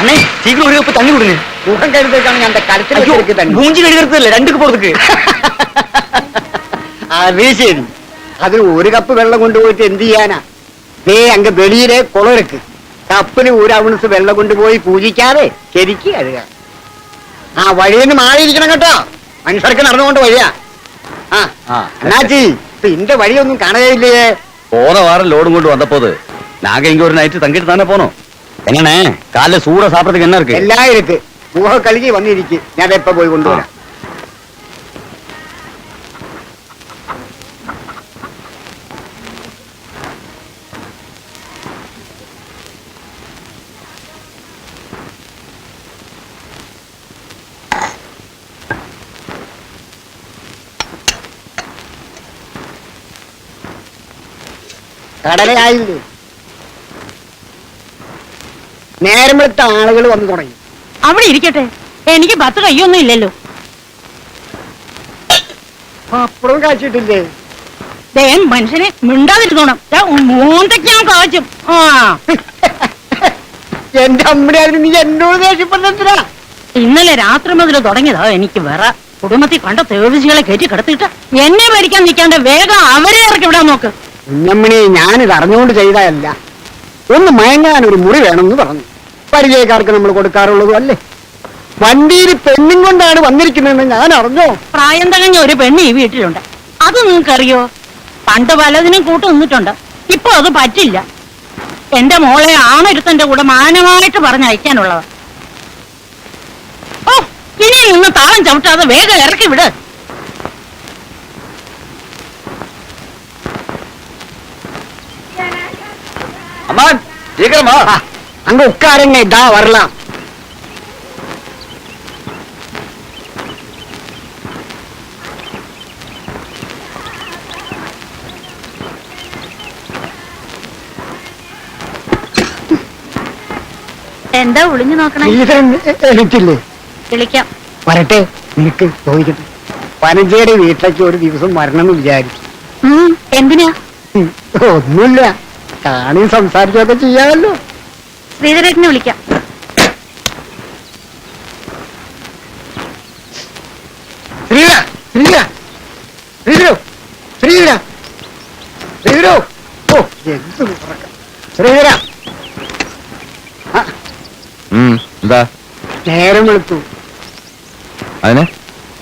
அண்ணே சீக்கிரம் ஒரு கப்பு தண்ணி கொடுங்க. முகம் கழுதுக்கான அந்த கடைசியில் தண்ணி மூஞ்சி கழுகிறது இல்ல, ரெண்டுக்கு போறதுக்கு. அது சரி. அது ஒரு கപ്പ് വെള്ളം കൊണ്ടുപോയിട്ട് എന്ത് ചെയ്യാനാ? ദേ അങ്ങ് വെളിയിലെ കുളം ഇருக்கு. കപ്പിന് ഒരു ഔൺസ് വെള്ളം കൊണ്ടുപോയി പൂജിക്കാതെ ശരിക്ക് കഴുക. ആ വഴിയെന്ന് മാറിയിരിക്കണം കേട്ടോ, മനുഷ്യർക്ക് നടന്നുകൊണ്ട് വഴിയാ. അണ്ണാച്ചി ഇന്റെ വഴിയൊന്നും കാണുകയില്ലേ? போன வாரம் லோடு கொண்டு வந்த போது நாங்க இங்க ஒரு நைட்டு தங்கிட்டு தானே போனோம். என்னண்ணே காலைல சூட சாப்பிடறதுக்கு என்ன இருக்கு? എല്ലാം ഇருக்கு. മുഖം കഴുകി വന്നിരിക്കും, ഞാൻ എപ്പോ പോയി കൊണ്ടുവരാം. കടലയായില്ലേ? നേരം വെളുത്ത ആളുകൾ വന്നു തുടങ്ങി. അവിടെ ഇരിക്കട്ടെ, എനിക്ക് 10 കയ്യൊന്നും ഇല്ലല്ലോ. അപ്പുറം കാച്ചിട്ടില്ലേ? മനുഷ്യനെ മിണ്ടാതിരുന്നോണം, മൂന്നൊക്കെ കാച്ചും. എന്റെ അമ്മയുടെ നീ എന്നോട് ദേഷ്യപ്പെടുന്ന ഇന്നലെ രാത്രി മുതൽ തുടങ്ങിയതാ എനിക്ക് വേറെ. കുടുംബത്തിൽ കണ്ട തേവിസികളെ കയറ്റി കിടത്തിട്ട് എന്നെ ഭരിക്കാൻ നിൽക്കാണ്ട് വേഗം അവരെ ഇറക്കി വിടാൻ നോക്ക്. കുഞ്ഞമ്മണി, ഞാനിത് അറിഞ്ഞുകൊണ്ട് ചെയ്തതല്ല. ഒന്ന് മയങ്ങാൻ ഒരു മുറി വേണമെന്ന് പറഞ്ഞു. പരിചയക്കാർക്ക് നമ്മൾ കൊടുക്കാറുള്ളതും അല്ലേ. വണ്ടിയിൽ പെണ്ണും കൊണ്ടാണ് വന്നിരിക്കുന്നതെന്ന് ഞാൻ അറിഞ്ഞോ? പ്രായം തകഞ്ഞ ഒരു പെണ്ണ് ഈ വീട്ടിലുണ്ട്, അത് നിങ്ങൾക്കറിയോ? പണ്ട് പലതിനും കൂട്ടു നിന്നിട്ടുണ്ട്, ഇപ്പൊ അത് പറ്റില്ല. എന്റെ മോളെ ആണൊരുത്തന്റെ കൂടെ മാനമായിട്ട് പറഞ്ഞയക്കാനുള്ളതാ. ഓ, ഇനി നിന്ന് താളം ചവിട്ടാതെ വേഗം ഇറക്കി വിട്. அம்மா சீக்கிரமா அங்க உட்காருங்க, இதா வரலாம். എന്താ ഒളിഞ്ഞു നോക്കണേ? എനിക്കില്ലേ? വിളിക്കാം. വരട്ടെ, നിനക്ക് ചോദിക്കട്ടെ. പനഞ്ചേരി വീട്ടിലേക്ക് ഒരു ദിവസം വരണമെന്ന് വിചാരിച്ചു. എന്തിനാ? ഒന്നുമില്ല, കാണി സംസാരിക്കുകയൊക്കെ ചെയ്യാമല്ലോ. ശ്രീധരേട്ടനെ വിളിക്കാം. ശ്രീധര ശ്രീധര ശ്രീധരോ ശ്രീധര ശ്രീധരോ ഓ എന്ത് ശ്രീധര. എന്താ നേരം വെളുത്തു. അതിന്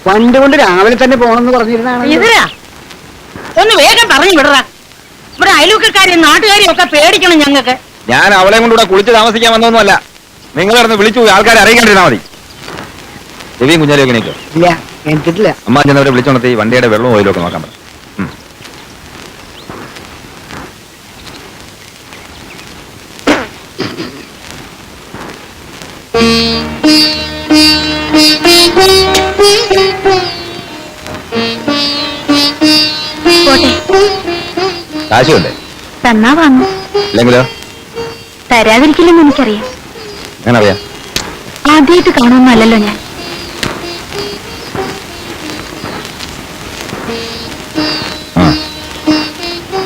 വണ്ടി കൊണ്ട് രാവിലെ തന്നെ പോണെന്ന് പറഞ്ഞിരുന്നാണ്. ശ്രീധരാ, ഒന്ന് വേഗം പറഞ്ഞു വിടറാ. ഇവിടെ അയൽവക്കക്കാരെയും നാട്ടുകാരെയും ഒക്കെ പേടിക്കണം ഞങ്ങൾക്ക്. ഞാൻ അവളെ കൊണ്ടുകൂടെ കുളിച്ച് താമസിക്കാൻ വന്നൊന്നുമല്ല. നിങ്ങൾ കിടന്ന് വിളിച്ചു ആൾക്കാരെ അറിയിക്കേണ്ടിരുന്നാ മതി. രവിയും കുഞ്ഞാലും ഒക്കെ നിൽക്കും. ഇല്ല, എനിക്കിട്ടില്ല. അമ്മ ചെന്നവരെ വിളിച്ചോണത്തി വണ്ടിയുടെ വെള്ളവും ഓയിലും ഒക്കെ നോക്കാൻ പറ്റും. കാശുണ്ടേ? തന്നാ വാങ്ങും, ഇല്ലെങ്കിലോ? തരാതിരിക്കില്ലെന്ന് എനിക്കറിയാം. ഞാനറിയാം. ആദ്യമായിട്ട് കാണുമെന്നല്ലോ ഞാൻ.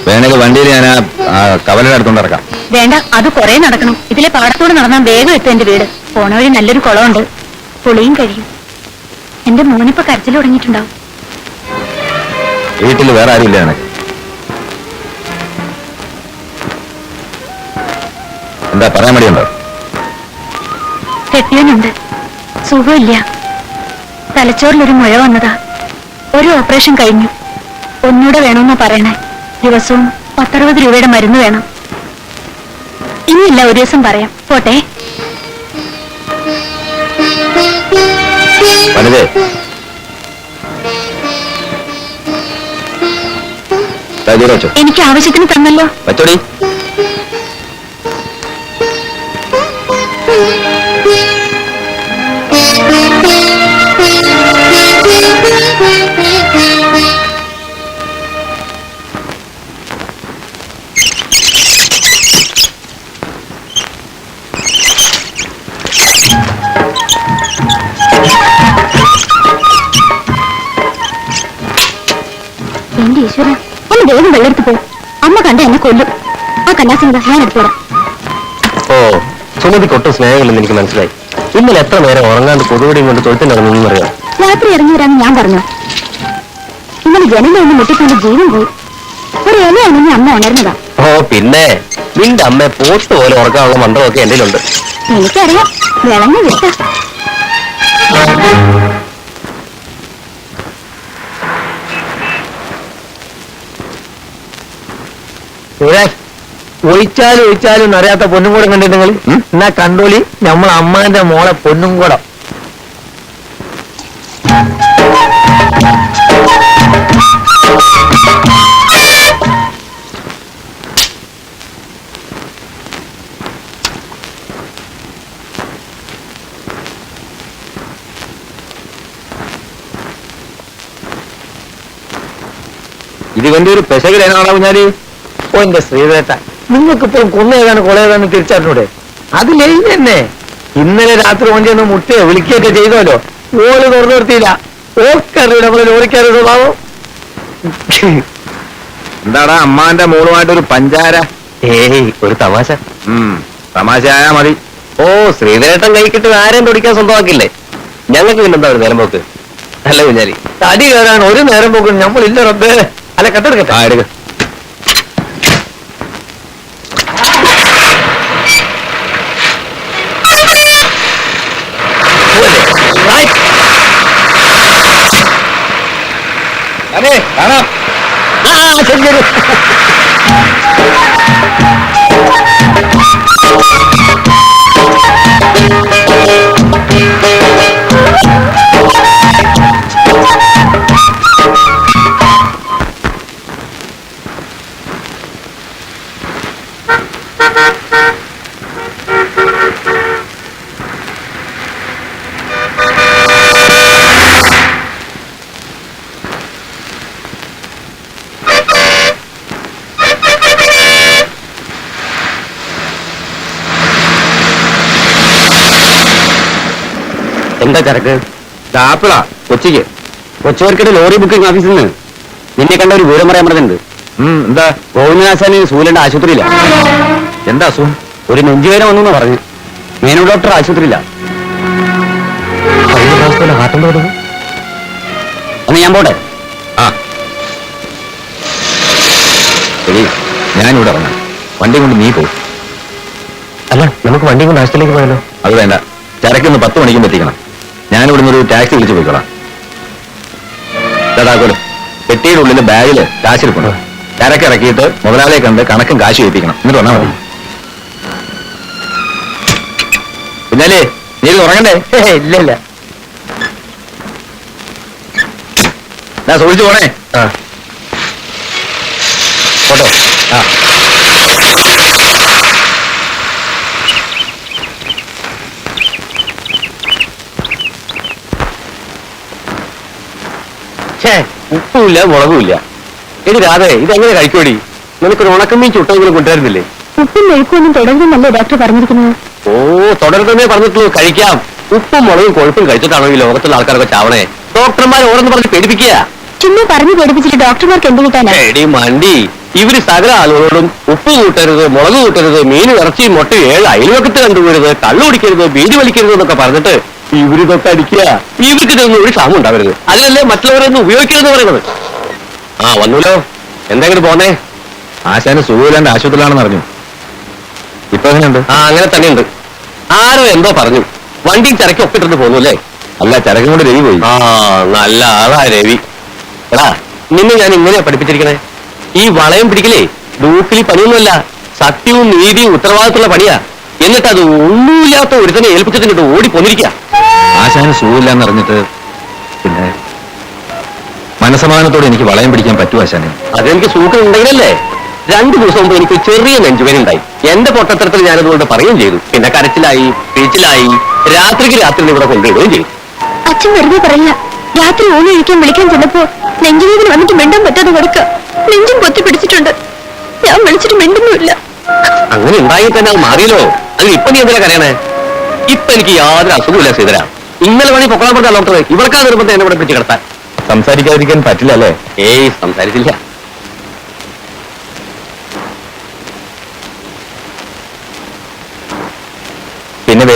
വേണമെങ്കിൽ വണ്ടിയിൽ ഞാൻ കവലയുടെ അടുത്തോണ്ട് ഇറക്കാം. വേണ്ട, അത് കുറെ നടക്കണം. ഇതിലെ പാടത്തോട് നടന്നാൽ വേഗം എത്തും എന്റെ വീട്. പോണ വഴി നല്ലൊരു കുളമുണ്ട്, പുളിയും കഴിയും. എന്റെ മോനിപ്പോ കരച്ചിൽ തുടങ്ങിയിട്ടുണ്ടാവും. വീട്ടിൽ വേറെ ആരുമില്ല എനിക്ക്. എന്താ പറയാൻ മടിയുണ്ടോ? കെട്ടിയനുണ്ട്, സുഖമില്ല. തലച്ചോറിലൊരു മുഴ വന്നതാ. ഒരു ഓപ്പറേഷൻ കഴിഞ്ഞു. ഒന്നുകൂടെ വേണമെന്നാ പറയണേ. ദിവസവും 10-60 രൂപയുടെ മരുന്ന് വേണം. ഇനിയില്ല, ഒരു ദിവസം പറയാം. പോട്ടെ. എനിക്ക് ആവശ്യത്തിന് തന്നല്ലോ. വച്ചോടി. എന്റെ ഈശ്വരൻ, ഒന്ന് വേഗം വെള്ളെടുത്ത് പോ. അമ്മ കണ്ട എന്നെ കൊല്ലും. ആ കന്നാസിംഗ ഞാൻ എടുത്തോളാം. ഓ, സുമതിക്കൊട്ടും സ്നേഹമില്ലെന്ന് എനിക്ക് മനസ്സിലായി. ഇന്നലെ എത്ര നേരം ഉറങ്ങാണ്ട് കൊതുകുടിയും കൊണ്ട് തൊഴുത്തിനിറങ്ങുന്നു അറിയാം. രാത്രി ഇറങ്ങി വരാന്ന് ഞാൻ പറഞ്ഞു. ഇന്നലെ ജനലൊന്ന് മുട്ടിക്കൊണ്ട് ജീവൻ പോയി. ഒരു ഇലയാണെങ്കിൽ അമ്മ ഉണർന്നതാ. ഓ പിന്നെ നിന്റെ അമ്മയെ പോത്ത് പോലെ ഉറക്കാനുള്ള മന്ത്രമൊക്കെ എന്റെ ഉണ്ട്. എനിക്കറിയാം, വിളഞ്ഞു വിട്ട. ഒഴിച്ചാലും അറിയാത്ത പൊന്നും കൂടെ കണ്ടിട്ടുണ്ടെങ്കിൽ എന്നാ കണ്ടോളി നമ്മളെ അമ്മാന്റെ മോളെ പൊന്നും കൂടെ. ഇത് ഇവന്റെ ഒരു പെശകിലേനാണോ കുഞ്ഞാലി? ഓ എന്റെ ശ്രീധേട്ട, നിങ്ങൾക്കിപ്പോഴും കൊന്നേതാണ് കൊളയേതാന്ന് തിരിച്ചറിഞ്ഞൂടെ? അത് ലൈൻ തന്നെ. ഇന്നലെ രാത്രി കൊണ്ടൊന്ന് മുട്ടയോ വിളിക്കുകയൊക്കെ ചെയ്തോലോ. ഓള് തുറന്നു നിർത്തിയില്ല. ഓക്കറിയോ നമ്മളെ ലോറിക്കാരുടെ സ്വഭാവം. എന്താടാ അമ്മാന്റെ മോളുമായിട്ടൊരു പഞ്ചാര? ഏയ് ഒരു തമാശ. തമാശയായാ മതി. ഓ ശ്രീധരേട്ടൻ കൈക്കിട്ട് ആരെയും തുടിക്കാൻ സ്വന്തമാക്കില്ലേ? ഞങ്ങൾക്ക് പിന്നെന്താ ഒരു നേരം പോക്ക്? അല്ല കുഞ്ഞാലി, തടി കയറാൻ ഒരു നേരം പോക്കും നമ്മളില്ല റബ്ബേ. അല്ല കട്ടെടുക്കട്ടെ. എടുക്ക. അതെ കാണാം. ശരി ശരി. എന്താ ചരക്ക്? ആപ്പിളാ കൊച്ചിക്ക്. കൊച്ചുവർക്കിടെ ലോറി ബുക്കിംഗ് ഓഫീസിൽ നിന്ന് നിന്നെ കണ്ട ഒരു വിവരം പറയാൻ പറഞ്ഞിട്ടുണ്ട്. എന്താ? ഗോവിന്ദനാശാന് സൂര്യന്റെ ആശുപത്രിയില്ല. എന്താ അസുഖം? ഒരു നെഞ്ചുവേദന വന്നു പറഞ്ഞു. മേനു ഡോക്ടർ ആശുപത്രിയില്ല. അന്ന് ഞാൻ പോട്ടെ. ആ ശരി, ഞാനിവിടെ ഇറങ്ങാം. വണ്ടി കൊണ്ട് നീ പോകും. അല്ല നമുക്ക് വണ്ടി കൊണ്ട് ആശുപത്രിയിലേക്ക് പോയാലോ? അത് വേണ്ട, ചരക്കൊന്ന് 10 മണിക്കും എത്തിക്കണം. ഞാനിവിടുന്ന് ഒരു ടാക്സി വിളിച്ചു പോയിക്കോളാം. ദാതാക്കോലും പെട്ടിയുടെ ഉള്ളിൽ ബാഗില് കാശിരിപ്പുണ്ട്. ചരക്ക് ഇറക്കിയിട്ട് മുതലാളിയെ കണ്ട് കണക്കും കാശ് ഏൽപ്പിക്കണം. എന്നിട്ട് വന്നാൽ മതി. പിന്നാലേ നീ ഇത് ഉറങ്ങണ്ടേ? ഇല്ല ഇല്ല. ഞാൻ സൂക്ഷിച്ചു പോണേ. ഫോട്ടോ. ആ ഉപ്പുമില്ല മുളകുമില്ല. എടി രാധേ, ഇതെങ്ങനെ കഴിക്കോടി? നിനക്കൊരു ഉണക്കമ്മീൻ ചുട്ടെങ്കിലും കൊണ്ടുവരുന്നില്ലേ? ഉപ്പും മെഴുക്കൊന്നും തുടരുന്നല്ലേ ഡോക്ടർ പറഞ്ഞിരിക്കുന്നത്? ഓ തുടരുന്നേ പറഞ്ഞിട്ടുള്ളൂ. കഴിക്കാം. ഉപ്പും മുളകും കൊഴുപ്പും കഴിച്ചിട്ടാണോ ഈ ലോകത്തുള്ള ആൾക്കാരൊക്കെ ചാവണേ? ഡോക്ടർമാർ ഓരോന്ന് പറഞ്ഞ് പേടിപ്പിക്കുക. ചുമ്മാ പറഞ്ഞു പേടിപ്പിച്ചിട്ട് ഡോക്ടർമാർക്ക് എന്ത് കിട്ടാനാ? എടി മണ്ടി, ഇവര് സകല ആളുകളോടും ഉപ്പ് കൂട്ടരുത്, മുളക് കൂട്ടരുത്, മീനും ഇറച്ചിയും മുട്ടയും 7 അയൽവക്കത്ത് കണ്ടുപോരുത്, കള്ളു കുടിക്കരുത്, ബീഡി വലിക്കരുത് എന്നൊക്കെ പറഞ്ഞിട്ട് ഇവരിതൊക്കെ അടിക്കുക. ഇവർക്ക് ഇതൊന്നും ഒരു ക്ഷാമം ഉണ്ടാവരുത്. അതിനല്ലേ മറ്റുള്ളവരൊന്നും ഉപയോഗിക്കരുതെന്ന് പറയുന്നത്. ആ വന്നൂലോ. എന്തെങ്കിലും പോന്നേ. ആശാന് സുഖമില്ലാണ്ട് ആശുപത്രിയിലാണെന്ന് അറിഞ്ഞു. ഇപ്പൊ എങ്ങനെയുണ്ട്? ആ അങ്ങനെ തന്നെയുണ്ട്. ആരോ എന്തോ പറഞ്ഞു. വണ്ടിയും ചരക്ക് ഒപ്പിട്ടിട്ട് പോന്നു അല്ലേ? അല്ല, ചരക്കും കൊണ്ട് രവി പോയി. ആ നല്ല ആളാ രവി. എടാ നിന്നെ ഞാൻ ഇങ്ങനെയാ പഠിപ്പിച്ചിരിക്കണേ. ഈ വളയം പിടിക്കലേ ഡൂക്കിലി പണിയൊന്നുമല്ല. സത്യവും നീതിയും ഉത്തരവാദിത്തമുള്ള പണിയാ. എന്നിട്ട് അത് ഒന്നുമില്ലാത്ത ഒരുത്തനെ ഏൽപ്പിച്ചിട്ട് ഓടി പോന്നിരിക്കുക. ആശാന് സുഖമില്ലാന്ന് അറിഞ്ഞിട്ട് പിന്നെ മനസമാധാനത്തോടെ എനിക്ക് വളയം പിടിക്കാൻ പറ്റുമോ ആശാനെ? അതെനിക്ക് സൂക്കം ഉണ്ടെങ്കിലല്ലേ. 2 ദിവസം മുമ്പ് എനിക്ക് ചെറിയ നെഞ്ചുവേന ഉണ്ടായി. എന്റെ പൊട്ടത്തരത്തിൽ ഞാനതുകൊണ്ട് പറയുകയും ചെയ്തു. പിന്നെ കരച്ചിലായി, പീച്ചിലായി. രാത്രിക്ക് രാത്രി ഇവിടെ കൊണ്ടുവിടുകയും ചെയ്തു. അച്ഛൻ വെറുതെ പറയില്ല. രാത്രി ഊണ് കഴിക്കാൻ വിളിക്കാൻ ചെന്നപ്പോ നെഞ്ചുവേദന വന്നിട്ട് മിണ്ടാൻ പറ്റാതെ കൊടുക്ക. നെഞ്ചും പൊത്തി പിടിച്ചിട്ടുണ്ട്. ഞാൻ വിളിച്ചിട്ട് മിണ്ടുന്നുമില്ല. അങ്ങനെ ഉണ്ടായി തന്നെ അത് മാറിയല്ലോ. അത് ഇപ്പൊ നീ എന്തിനാ കരയണേ? ഇപ്പൊ എനിക്ക് യാതൊരു അസുഖമില്ല സീതര. ഇന്നലെ വേണി പൊക്കളാൻ പറഞ്ഞ ഡോക്ടറെ ഇവർക്കാ നിർബന്ധം എന്നെ ഇവിടെ പിടിച്ച് കിടത്താൻ. സംസാരിക്കാതിരിക്കാൻ പറ്റില്ല അല്ലേ? ഏയ് സംസാരിച്ചില്ല.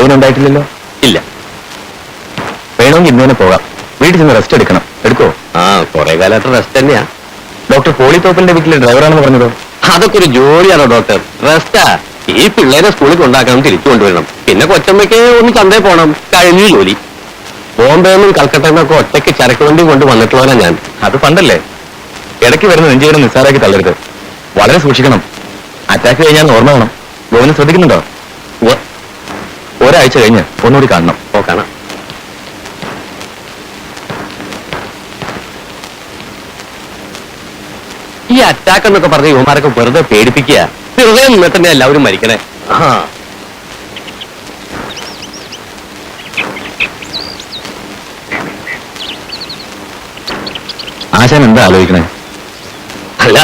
വേദന ഉണ്ടായിട്ടില്ലല്ലോ? ഇല്ല. വേണമെങ്കിൽ ഇന്ന് തന്നെ പോകാം. വീട്ടിൽ ചെന്ന് റെസ്റ്റ് എടുക്കണം. എടുക്കോ? ആ, കുറെ കാലമായിട്ട് റെസ്റ്റ് തന്നെയാ. ഡോക്ടർ പോളിത്തോപ്പലിന്റെ വീട്ടിലെ ഡ്രൈവറാണെന്ന് പറഞ്ഞതോ? അതൊക്കെ ഒരു ജോലിയാണോ ഡോക്ടർ? റെസ്റ്റാ. ഈ പിള്ളേരെ സ്കൂളിൽ കൊണ്ടാക്കണം, തിരിച്ചു കൊണ്ടുവരണം. പിന്നെ കൊച്ചമ്മയ്ക്ക് ഒന്ന് ചന്തയിൽ പോകണം. കഴിഞ്ഞു ജോലി. ബോംബെ നിന്നും കൽക്കട്ടയിൽ നിന്നൊക്കെ ഒറ്റയ്ക്ക് ചരക്ക് വണ്ടി കൊണ്ട് വന്നിട്ടുള്ളവനാ ഞാൻ. അത് പണ്ടല്ലേ. ഇടയ്ക്ക് വരുന്ന നെഞ്ചുവേദന നിസ്സാരാക്കി തള്ളരുത്. വളരെ സൂക്ഷിക്കണം. അറ്റാക്ക് കഴിഞ്ഞാൽ ഓർമ്മ വേണം. ഗോവിന് ശ്രദ്ധിക്കുന്നുണ്ടോ? ഒരാഴ്ച കഴിഞ്ഞ് ഒന്നുകൂടി കാണണം. ഓ, കാണാം. ഈ അറ്റാക്ക് എന്നൊക്കെ പറഞ്ഞ യുവമാരൊക്കെ വെറുതെ പേടിപ്പിക്കുക. ഹൃദയം നിന്നിട്ട് തന്നെ എല്ലാവരും മരിക്കണേ. ആ, ആശാൻ എന്താ ആലോചിക്കണേ? അല്ല,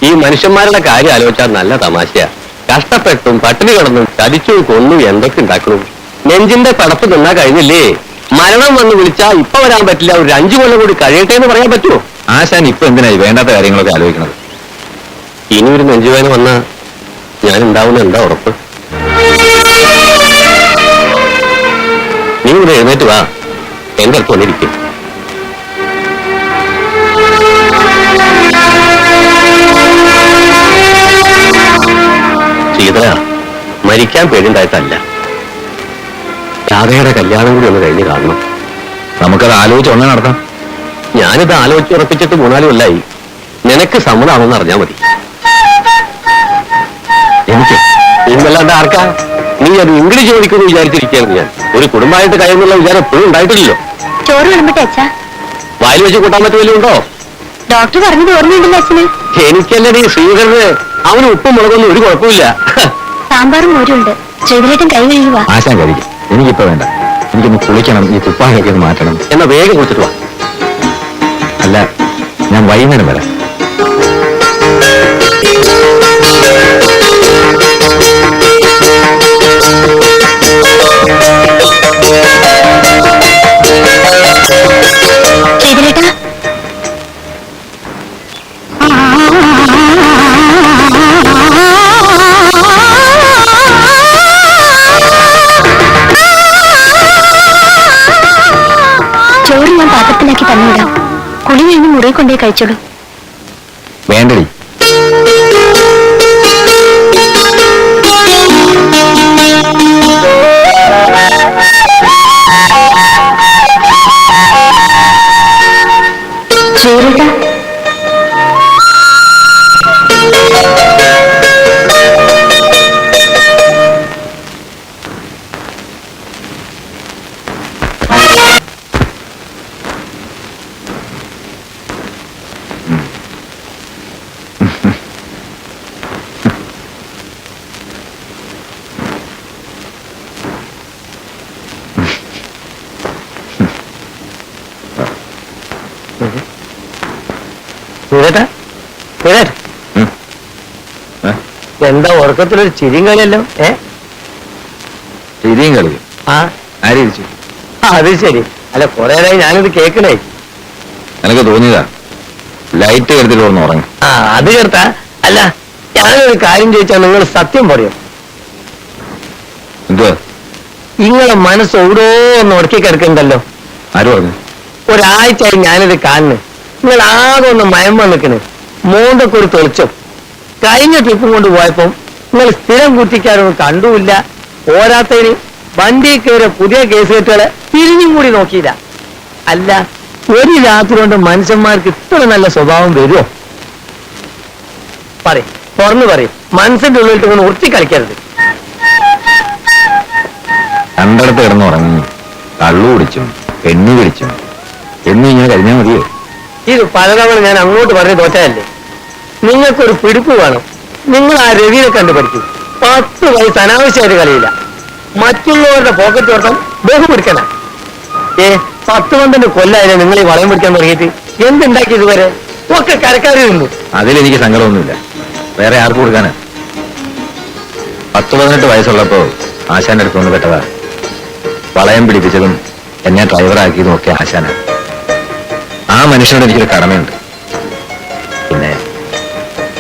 ഈ മനുഷ്യന്മാരുടെ കാര്യം ആലോചിച്ചാൽ നല്ല തമാശയാ. കഷ്ടപ്പെട്ടും പട്ടിണി കിടന്നും ചതിച്ചു കൊന്നു എന്തൊക്കെ ഉണ്ടാക്കണം. നെഞ്ചിന്റെ പടപ്പ് തിന്നാ കഴിഞ്ഞില്ലേ? മരണം വന്ന് വിളിച്ചാ ഇപ്പൊ വരാൻ പറ്റില്ല, ഒരു 5 കൊല്ലം കൂടി കഴിയട്ടെ എന്ന് പറയാൻ പറ്റുമോ? ആശാൻ ഇപ്പൊ എന്തിനായി വേണ്ടാത്ത കാര്യങ്ങളൊക്കെ ആലോചിക്കണത്? ഇനി ഒരു നെഞ്ചുവേദന വന്നാ ഞാൻ ഉണ്ടാവുന്ന എന്താ ഉറപ്പ്? നീ ഇവിടെ എഴുന്നേറ്റ് വാ, എന്റെ അടുത്ത് വന്നിരിക്കും. ശീതള, മരിക്കാൻ പേടിണ്ടായിട്ടല്ല. രാധയുടെ കല്യാണം കൂടി ഒന്ന് കഴിഞ്ഞ് കാണണം. നമുക്കത് ആലോചിച്ച് ഒന്നേ നടത്താം. ഞാനിത് ആലോചിച്ച് ഉറപ്പിച്ചിട്ട് 3-4 കൊല്ലായി. നിനക്ക് സമ്മതമാണെന്ന് അറിഞ്ഞാൽ മതി. എനിക്ക് ഇന്നല്ലാണ്ട് ആർക്കാ? നീ അത് ഇംഗ്ലീഷ് ചോദിക്കുമെന്ന് വിചാരിച്ചിരിക്കുകയാണ് ഞാൻ. ഒരു കുടുംബമായിട്ട് കഴിയുന്നുള്ള വിചാരം എപ്പോഴും ഉണ്ടായിട്ടില്ലല്ലോ. ചോറ് വിളമ്പട്ടെ അച്ഛാ? വായിൽ വെച്ച് കൂട്ടാൻ പറ്റുമല്ലോ ഉണ്ടോ? ഡോക്ടർ പറഞ്ഞത് ഓർമ്മയുണ്ടല്ലോ അച്ഛന്? എനിക്കല്ലേ ഈ ശ്രീധരന്, അവന് ഉപ്പും മുളകൊന്നും ഒരു കുഴപ്പമില്ല. സാമ്പാറും മോരും ഉണ്ട്. ശ്രീധരേട്ടൻ കൈ കഴുകുക. ആശാൻ കഴിക്കും. എനിക്കിപ്പോ വേണ്ട. എനിക്കൊന്ന് കുളിക്കണം. ഈ കുപ്പായൊക്കെ ഒന്ന് മാറ്റണം. എന്നാ വേഗം കുളിച്ചിട്ട് വാ. അല്ല, ഞാൻ വൈകുന്നേരം വരാം. ശ്രീധരേട്ടാ, ചോറ് ഞാൻ പാത്രത്തിലാക്കി തന്നുവിടാം. കുളി കഴിഞ്ഞ് മുറിയിൽ കൊണ്ടേ കഴിച്ചോളൂ. വേണ്ടടി. ശ്രീധരേട്ടാ, എന്താ ഉറക്കത്തിലൊരു ചിരിയും കളിയല്ലോ? ശരിയും കളിക്കും. ആ, ആരിച്ചു? അത് ശരി. അല്ല, കുറെ നേരമായി ഞാനിത് കേൾക്കണേ. എനിക്ക് തോന്നിയതാ. ലൈറ്റ് കരുതിട്ട് ഒന്ന് ഉറങ്ങി. ആ, അത് കേട്ടാ. അല്ല, ഞാനൊരു കാര്യം ചോദിച്ചാൽ നിങ്ങൾ സത്യം പറയും. എന്തുവാ? നിങ്ങളെ മനസ്സ് എവിടോ ഒന്ന് ഉടക്കി കിടക്കുന്നുണ്ടല്ലോ. ആര് പറഞ്ഞു? ഒരാഴ്ചയായി ഞാനിത് കാണുന്നു. നിങ്ങൾ ആകെ ഒന്ന് മയമ്പ നിൽക്കണ്. മോന്തൊക്കെ ഒരു തെളിച്ചം. കഴിഞ്ഞ ട്രിപ്പും കൊണ്ട് പോയപ്പോ നിങ്ങൾ സ്ഥിരം കുറ്റിക്കാരൊന്നും കണ്ടുമില്ല. പോരാത്തതിന് വണ്ടി കയറിയ പുതിയ കേസ് കെട്ടുകളെ തിരിഞ്ഞും കൂടി നോക്കിയില്ല. അല്ല, ഒരു രാത്രി കൊണ്ട് മനുഷ്യന്മാർക്ക് ഇത്ര നല്ല സ്വഭാവം വരുമോ? പറയും, തുറന്നു പറയും. മനസ്സിന്റെ ഉള്ളിൽ ഒന്ന് ഉറത്തി കളിക്കരുത്. കണ്ടടത്ത് കിടന്നുറങ്ങി കള്ളു കുടിച്ചും പെണ്ണു പിടിച്ചും എന്ന് ഇങ്ങനെ കഴിഞ്ഞാൽ മതിയോ? ഇത് പലതവണ ഞാൻ അങ്ങോട്ട് പറഞ്ഞ് തോറ്റതല്ലേ. നിങ്ങൾക്കൊരു പിടിപ്പ് വേണം. നിങ്ങൾ ആ രവിയെ കണ്ടു പഠിക്കും. 10 വയസ്സ് അനാവശ്യമായിട്ട് കളിയില്ല. മറ്റുള്ളവരുടെ പോക്കറ്റ് ഓർത്താൻ ബഹു പിടിക്കണ. 10-12 കൊല്ലായില്ലേ നിങ്ങൾ ഈ വളയം പിടിക്കാൻ തുടങ്ങിയിട്ട്? എന്തുണ്ടാക്കി ഇതുവരെ? ഒക്കെ കരക്കാരി നിന്നു. അതിലെനിക്ക് സങ്കടമൊന്നുമില്ല. വേറെ ആർക്ക് കൊടുക്കാനാ? 10-18 വയസ്സുള്ളപ്പോ ആശാന്റെ അടുത്ത് ഒന്ന് പെട്ടതാ. വളയം പിടിപ്പിച്ചതും എന്നെ ഡ്രൈവറാക്കിയതും ഒക്കെ ആശാന. ആ മനുഷ്യനോട് എനിക്കൊരു കടമയുണ്ട്. പിന്നെ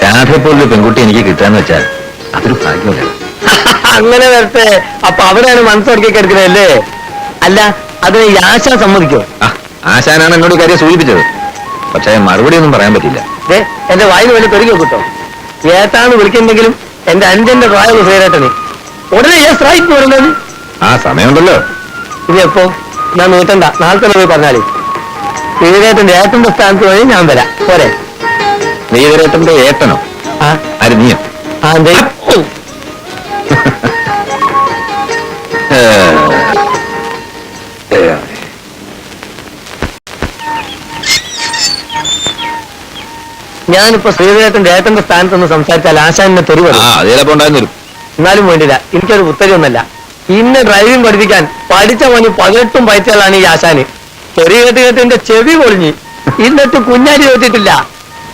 രാധയെപ്പോലൊരു പെൺകുട്ടി എനിക്ക് കിട്ടാന്ന് വെച്ചാൽ അതൊരു ഭാഗ്യമല്ല. അങ്ങനെ വരട്ടെ. അപ്പൊ അവിടെയാണ് മനസ്സുറക്കി കിടക്കുന്നതല്ലേ? അല്ല, അതിന് ഈ ആശാൻ സമ്മതിക്കോ? ആ, ആശാനാണ് എന്നോട് കാര്യം സൂചിപ്പിച്ചത്. പക്ഷേ മറുപടി ഒന്നും പറയാൻ പറ്റില്ല. എന്റെ വായിൽ വല്ല പെരുകി കിട്ടോ? ഏട്ടാണ് വിളിക്കുന്നെങ്കിലും എന്റെ അഞ്ചന്റെ പ്രായം ശ്രീരേട്ടന് ഉടനെ സ്ട്രൈക്ക് വരുന്നത്. ആ സമയമുണ്ടല്ലോ. ഇനി എപ്പോ? ഞാൻ നീട്ടണ്ട, നാളെ തന്നെ പോയി പറഞ്ഞാല്. ശ്രീരേട്ടന്റെ ഏട്ടന്റെ സ്ഥാനത്ത് വഴി ഞാൻ വരാം, പോരെ? ശ്രീധരേട്ടന്റെ ഏട്ടനോ? ആ ആര്, നീയോ? ആ എന്തേ? ഞാനിപ്പോ ശ്രീധരേട്ടന്റെ ഏട്ടന്റെ സ്ഥാനത്തൊന്ന് സംസാരിച്ചാൽ ആശാനെ തെറി ആ, വരും. അത് ചിലപ്പോ ഉണ്ടായിരുന്നു വരും. എന്നാലും വേണ്ടില്ല, എനിക്കൊരു ഉത്തരവൊന്നല്ല. ഇന്ന് ഡ്രൈവിംഗ് പഠിപ്പിക്കാൻ പഠിച്ച മണി 18 പയറ്റുകളാണ് ഈ ആശാന്. ചെറിയ കേട്ട് എന്റെ ചെവി പൊളിഞ്ഞ് ഇന്നിട്ട് കുഞ്ഞാരി തോറ്റിട്ടില്ല.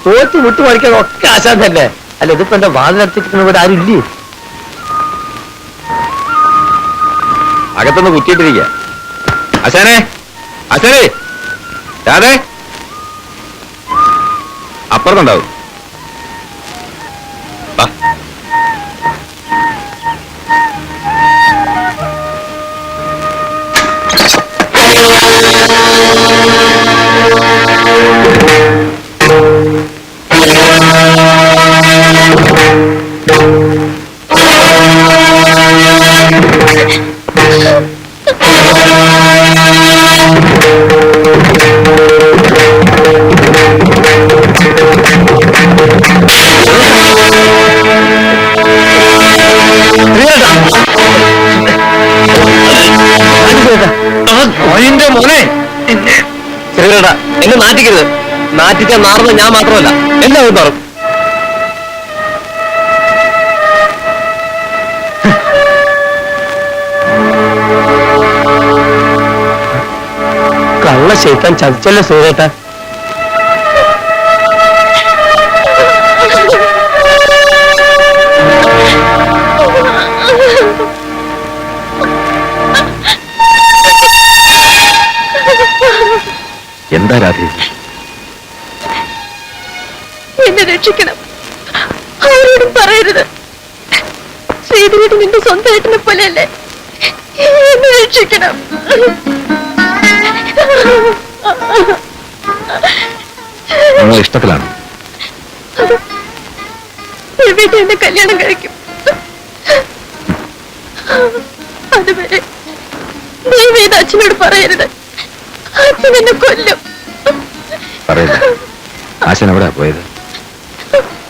തോറ്റ് വിട്ടു പഠിക്കാൻ ഒക്കെ ആശാൻ തന്നെ. അല്ല, ഇതിപ്പോ എന്റെ വാതിലടച്ചിരിക്കുന്ന ഇവിടെ ആരും ഇല്ലേ? അകത്തൊന്ന് കുറ്റിയിട്ടിരിക്കുക. ആശാനെ, ആശാനേ, രാധേ, അപ്പുറത്തുണ്ടാവും. വാ. അതിന്റെ മോനെ ശ്രീകരേട്ടാ, എന്നെ നാറ്റിക്കരുത്. നാറ്റിക്കാൻ നാറുന്നത് ഞാൻ മാത്രമല്ല, എല്ലാവരും മാറും. കള്ള ശൈത്താൻ ചതിച്ചല്ലേ ശ്രീകരേട്ടാ. എന്താ രാധേ? എന്നെ രക്ഷിക്കണം, ആരോടും പറയരുത്. ശ്രീധരേട്ടൻ നിന്റെ സ്വന്തം ഏട്ടനെ പോലെയല്ലേ, എന്നെ രക്ഷിക്കണം. നിങ്ങൾ ഇഷ്ടത്തിലാണ്. വീട്ടിൽ എന്നെ കല്യാണം കഴിക്കും. അതുവരെ ദയവേത് അച്ഛനോട് പറയരുത്, അച്ഛൻ എന്നെ കൊല്ലും. പറയില്ല. ആശാൻ എവിടെയാ പോയത്?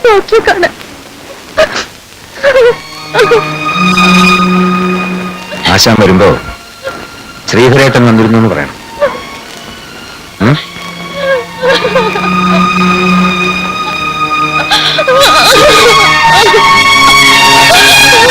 ഡോക്ടറെ കാണാൻ. ആശാൻ വരുമ്പോ ശ്രീധരേട്ടൻ വന്നിരുന്നു എന്ന് പറയണം.